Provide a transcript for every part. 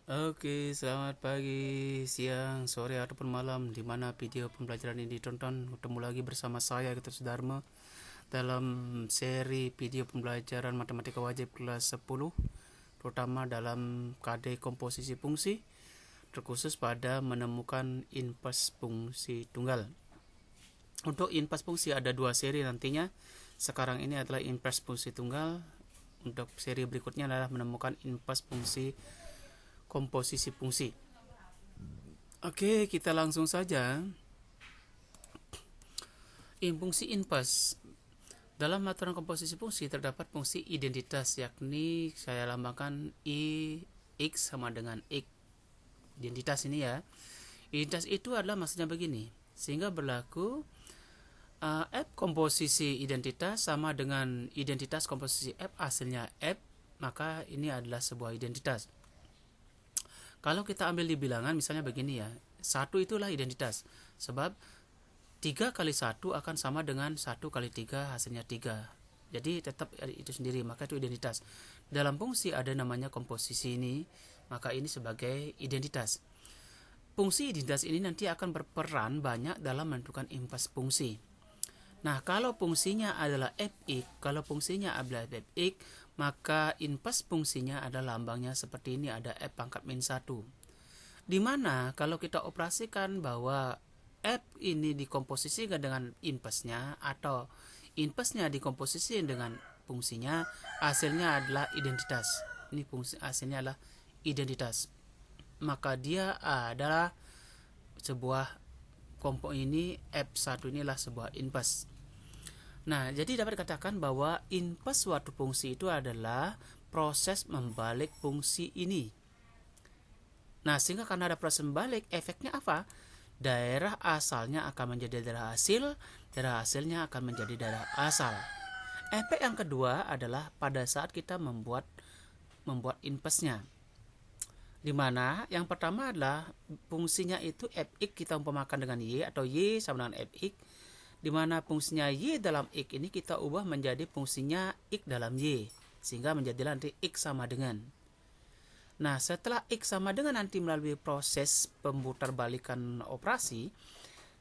Oke, selamat pagi, siang, sore, ataupun malam di mana video pembelajaran ini ditonton. Ketemu lagi bersama saya, Dr. Sudarmo, dalam seri video pembelajaran matematika wajib kelas 10, terutama dalam KD komposisi fungsi, terkhusus pada menemukan inverse fungsi tunggal. Untuk inverse fungsi ada dua seri nantinya. Sekarang ini adalah inverse fungsi tunggal. Untuk seri berikutnya adalah menemukan inverse fungsi komposisi fungsi. Oke, kita langsung saja. Fungsi inverse. Dalam aturan komposisi fungsi terdapat fungsi identitas, yakni saya lambangkan I X sama dengan X. Identitas ini ya. Identitas itu adalah maksudnya begini. Sehingga berlaku F komposisi identitas sama dengan identitas komposisi F hasilnya F, maka ini adalah sebuah identitas. Kalau kita ambil di bilangan misalnya begini ya, 1 itulah identitas. Sebab 3 kali 1 akan sama dengan 1 kali 3 hasilnya 3. Jadi tetap itu sendiri, maka itu identitas. Dalam fungsi ada namanya komposisi ini, maka ini sebagai identitas. Fungsi identitas ini nanti akan berperan banyak dalam menentukan inverse fungsi. Nah, kalau fungsinya adalah fx, kalau fungsinya adalah fx, maka inverse fungsinya adalah lambangnya seperti ini, ada f pangkat min 1. Dimana kalau kita operasikan bahwa f ini dikomposisikan dengan inverse-nya atau inverse-nya dikomposisikan dengan fungsinya, hasilnya adalah identitas. Ini fungsi hasilnya adalah identitas. Maka dia adalah sebuah kompo ini f1 inilah sebuah inverse. Nah, jadi dapat dikatakan bahwa inverse suatu fungsi itu adalah proses membalik fungsi ini. Nah, sehingga karena ada proses membalik, efeknya apa? Daerah asalnya akan menjadi daerah hasil, daerah hasilnya akan menjadi daerah asal. Efek yang kedua adalah pada saat kita membuat inverse-nya. Dimana yang pertama adalah fungsinya itu fx kita umpamakan dengan y atau y sama dengan fx, dimana fungsinya y dalam x ini kita ubah menjadi fungsinya x dalam y, sehingga menjadilah nanti x sama dengan. Nah, setelah x sama dengan nanti melalui proses pemutarbalikan operasi,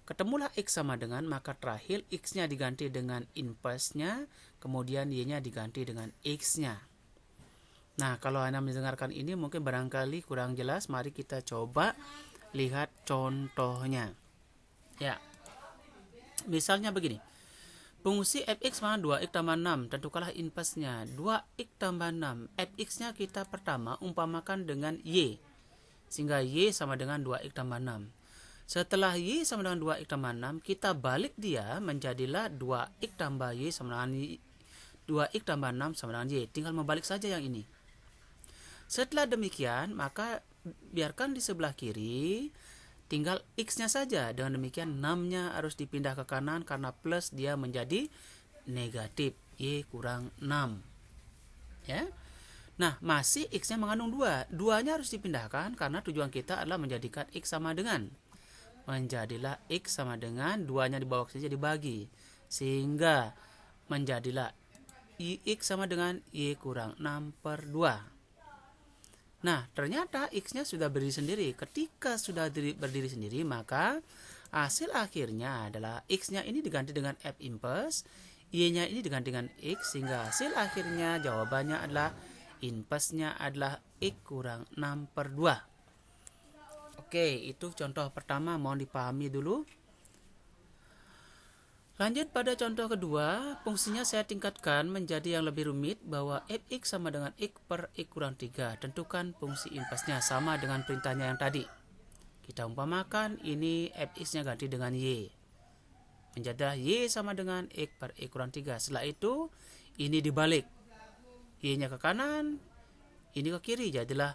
ketemulah x sama dengan, maka terakhir x-nya diganti dengan inverse-nya, kemudian y-nya diganti dengan x-nya. Nah, kalau Anda mendengarkan ini mungkin barangkali kurang jelas, mari kita coba lihat contohnya. Ya, misalnya begini. Fungsi fx sama 2x tambah 6, tentukanlah inverse-nya. 2x tambah 6, fx-nya kita pertama umpamakan dengan y, sehingga y sama dengan 2x tambah 6. Setelah y sama dengan 2x tambah 6, kita balik dia menjadilah 2x tambah y sama dengan 2x tambah 6 sama dengan y. Tinggal membalik saja yang ini. Setelah demikian, maka biarkan di sebelah kiri tinggal x-nya saja. Dengan demikian 6-nya harus dipindah ke kanan karena plus dia menjadi negatif, y kurang 6. Ya. Nah, masih x-nya mengandung 2. 2-nya harus dipindahkan karena tujuan kita adalah menjadikan x sama dengan. Menjadilah x sama dengan 2-nya dibawa saja dibagi. Sehingga menjadilah x sama dengan y kurang 6 per 2. Nah, ternyata x-nya sudah berdiri sendiri. Ketika sudah berdiri sendiri, maka hasil akhirnya adalah x-nya ini diganti dengan f inverse, y-nya ini diganti dengan x, sehingga hasil akhirnya jawabannya adalah inverse-nya adalah x kurang 6 per 2. Oke, itu contoh pertama, mohon dipahami dulu. Lanjut pada contoh kedua, fungsinya saya tingkatkan menjadi yang lebih rumit bahwa fx sama dengan x per x kurang 3. Tentukan fungsi inverse-nya sama dengan perintahnya yang tadi. Kita umpamakan ini fx-nya ganti dengan y. Menjadilah y sama dengan x per x kurang 3. Setelah itu, ini dibalik. Y-nya ke kanan, ini ke kiri. Jadilah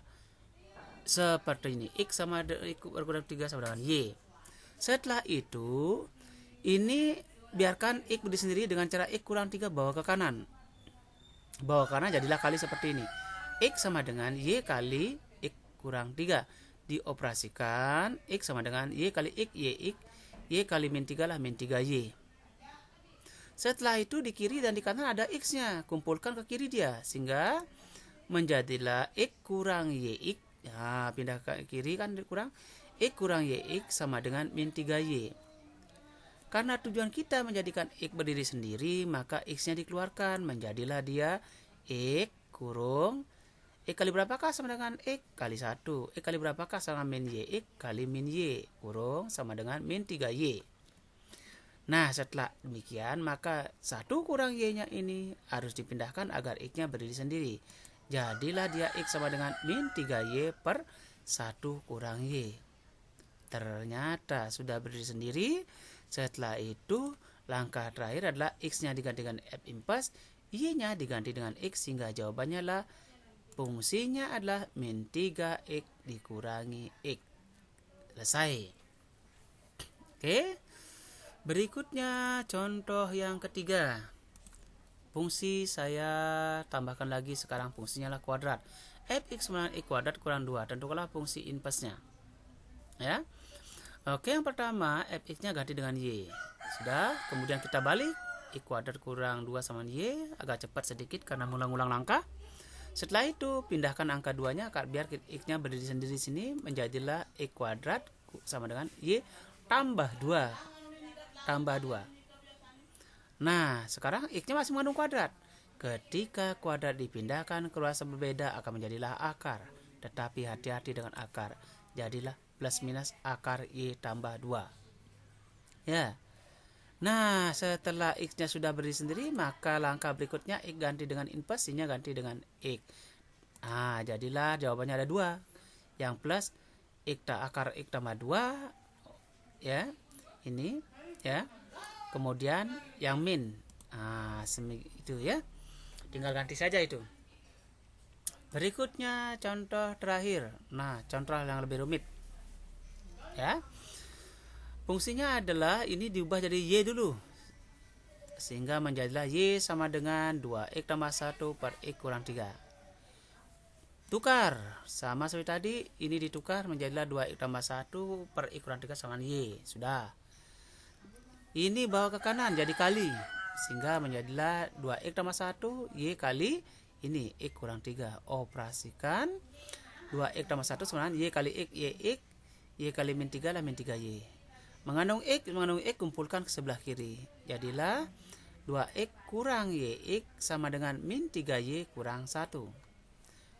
seperti ini. X sama x kurang 3 sama dengan y. Setelah itu, ini biarkan x berdiri sendiri dengan cara x kurang 3 bawa ke kanan. Bawa ke kanan jadilah kali seperti ini. X sama dengan y kali x kurang 3. Dioperasikan x sama dengan y kali x, y kali min 3 lah min 3y. Setelah itu di kiri dan di kanan ada x-nya. Kumpulkan ke kiri dia. Sehingga menjadilah x kurang y x Ya, pindah ke kiri kan kurang. X kurang YX sama dengan min 3Y. Karena tujuan kita menjadikan X berdiri sendiri, maka X-nya dikeluarkan. Menjadilah dia X kurung X kali berapakah sama dengan X kali 1. X kali berapakah sama min Y? X kali min Y kurung sama dengan min 3Y. Nah, setelah demikian, maka 1 kurang Y-nya ini harus dipindahkan agar X-nya berdiri sendiri. Jadilah dia X sama dengan min 3Y per 1 kurang Y. Ternyata sudah berdiri sendiri. Setelah itu, langkah terakhir adalah X-nya diganti dengan F impas, Y-nya diganti dengan X, sehingga jawabannya adalah fungsinya adalah min 3X dikurangi X. Selesai. Oke. Berikutnya contoh yang ketiga. Fungsi saya tambahkan lagi, sekarang fungsinya adalah kuadrat. Fx sama X kuadrat kurang 2. Tentukanlah fungsi inversnya. Ya. Oke, yang pertama fx-nya ganti dengan y. Sudah, kemudian kita balik x kuadrat kurang 2 sama y, agak cepat sedikit karena ngulang-ngulang langkah. Setelah itu pindahkan angka 2-nya biar x-nya berdiri sendiri sini, menjadilah x kuadrat sama dengan y tambah 2. Tambah 2. Nah, sekarang x-nya masih mengandung kuadrat. Ketika kuadrat dipindahkan ke ruas berbeda akan menjadilah akar. Tetapi hati-hati dengan akar. Jadilah plus minus akar y tambah 2. Ya. Nah, setelah x-nya sudah berdiri sendiri, maka langkah berikutnya x ganti dengan inverse, y-nya ganti dengan x. Ah, jadilah jawabannya ada 2. Yang plus akar x tambah 2, ya. Ini, ya. Kemudian yang min. Ah, itu ya. Tinggal ganti saja itu. Berikutnya contoh terakhir. Nah, contoh yang lebih rumit. Ya. Fungsinya adalah ini diubah jadi y dulu. Sehingga menjadilah y sama dengan 2x tambah 1 per x kurang 3. Tukar. Sama seperti tadi, ini ditukar menjadilah 2x tambah 1 per x kurang 3 sama y. Sudah. Ini bawa ke kanan jadi kali. Sehingga menjadilah 2x tambah 1 y kali ini x kurang 3. Operasikan 2x tambah 1 sama dengan y kali x, y kali min 3 lah min 3y. Mengandung x kumpulkan ke sebelah kiri. Jadilah 2x kurang yx sama dengan min 3y kurang 1.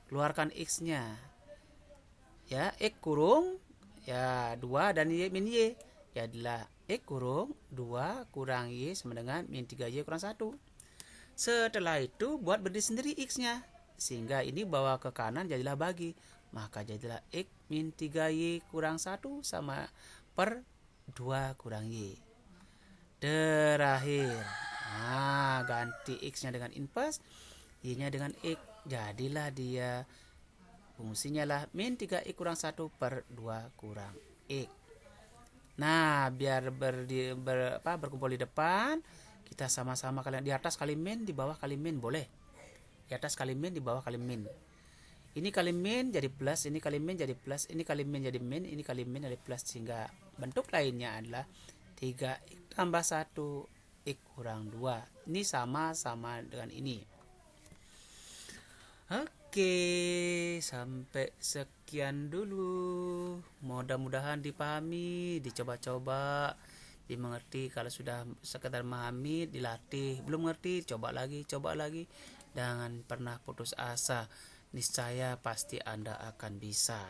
Keluarkan x-nya. Ya, x kurung ya 2 dan y min y. Jadilah x kurung 2 kurang y sama dengan min 3y kurang 1. Setelah itu buat berdiri sendiri x-nya. Sehingga ini bawa ke kanan jadilah bagi. Maka jadilah x min 3y kurang 1 sama per 2 kurang y. Terakhir. Nah, ganti x-nya dengan inverse, y-nya dengan x. Jadilah dia fungsinya lah min 3x kurang 1 per 2 kurang x. Nah, biar berkumpul di depan, kita sama-sama kalian di atas kali min, di bawah kali min boleh. Di atas kali min, di bawah kali min. Ini kali min jadi plus, ini kali min jadi plus, ini kali min jadi min, ini kali min jadi plus, sehingga bentuk lainnya adalah 3x tambah 1 x kurang 2. Ini sama-sama dengan ini. Oke, sampai sekian dulu. Mudah-mudahan dipahami, dicoba-coba, dimengerti. Kalau sudah sekedar memahami, dilatih. Belum ngerti, coba lagi. Jangan pernah putus asa. Niscaya pasti Anda akan bisa.